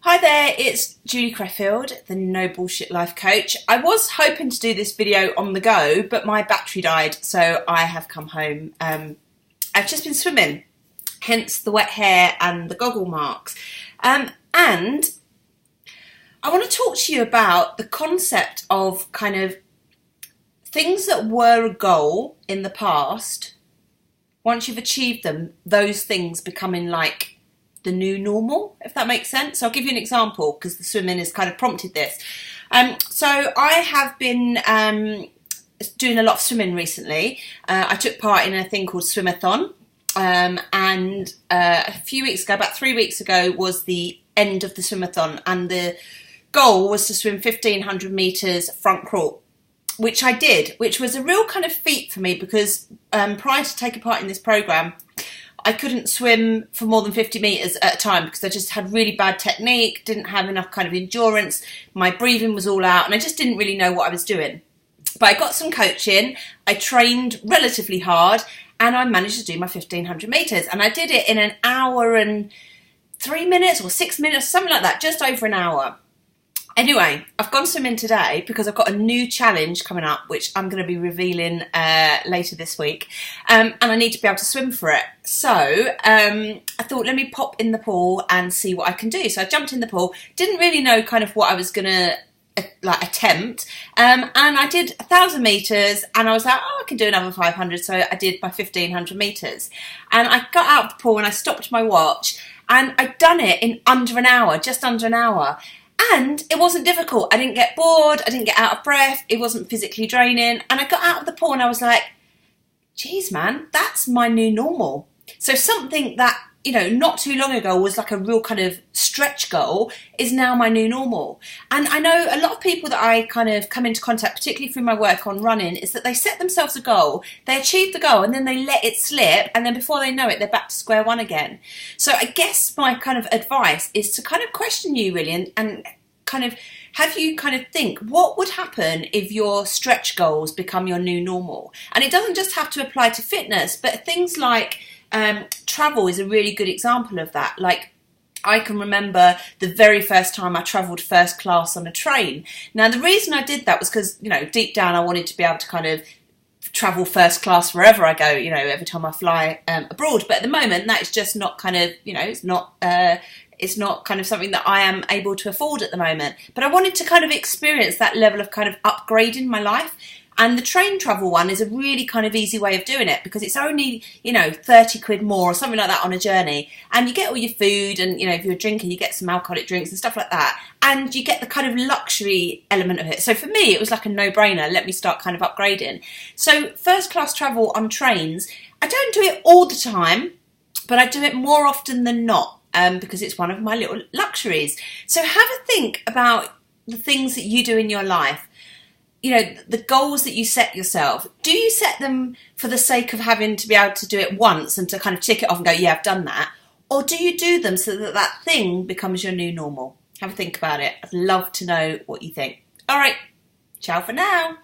Hi there, it's Julie Creffield, the No Bullshit Life Coach. I was hoping to do this video on the go, but my battery died, so I have come home. I've just been swimming, hence the wet hair and the goggle marks. And I want to talk to you about the concept of kind of things that were a goal in the past. Once you've achieved them, those things becoming like the new normal, if that makes sense. So I'll give you an example because the swimming has kind of prompted this. So I have been doing a lot of swimming recently. I took part in a thing called Swimathon, and a few weeks ago, about 3 weeks ago, was the end of the Swimathon, and the goal was to swim 1,500 metres front crawl, which I did, which was a real kind of feat for me because prior to taking part in this programme, I couldn't swim for more than 50 metres at a time because I just had really bad technique, didn't have enough kind of endurance, my breathing was all out, and I just didn't really know what I was doing. But I got some coaching, I trained relatively hard, and I managed to do my 1,500 metres. And I did it in an hour and 3 minutes or 6 minutes, something like that, just over an hour. Anyway, I've gone swimming today because I've got a new challenge coming up, which I'm going to be revealing later this week, and I need to be able to swim for it. So I thought, let me pop in the pool and see what I can do. So I jumped in the pool, didn't really know kind of what I was going to attempt, and I did 1,000 metres, and I was like, oh, I can do another 500, so I did my 1,500 metres. And I got out of the pool and I stopped my watch, and I'd done it in under an hour, just under an hour. And it wasn't difficult. I didn't get bored. I didn't get out of breath. It wasn't physically draining. And I got out of the pool and I was like, geez, man, that's my new normal. So something that, you know, not too long ago was like a real kind of stretch goal is now my new normal. And I know a lot of people that I kind of come into contact, particularly through my work on running, is that they set themselves a goal, they achieve the goal, and then they let it slip, and then before they know it, they're back to square one again. So I guess my kind of advice is to kind of question you really and kind of have you kind of think, what would happen if your stretch goals become your new normal? And it doesn't just have to apply to fitness, but things like travel is a really good example of that. Like, I can remember the very first time I travelled first class on a train. Now, the reason I did that was because, you know, deep down I wanted to be able to kind of travel first class wherever I go, you know, every time I fly abroad. But at the moment, that is just not kind of, you know, it's not kind of something that I am able to afford at the moment. But I wanted to kind of experience that level of kind of upgrading my life. And the train travel one is a really kind of easy way of doing it because it's only, you know, 30 quid more or something like that on a journey. And you get all your food and, you know, if you're a drinker, you get some alcoholic drinks and stuff like that. And you get the kind of luxury element of it. So for me, it was like a no-brainer. Let me start kind of upgrading. So first class travel on trains, I don't do it all the time, but I do it more often than not because it's one of my little luxuries. So have a think about the things that you do in your life. You know, the goals that you set yourself, do you set them for the sake of having to be able to do it once and to kind of tick it off and go, yeah, I've done that? Or do you do them so that that thing becomes your new normal? Have a think about it. I'd love to know what you think. All right, ciao for now.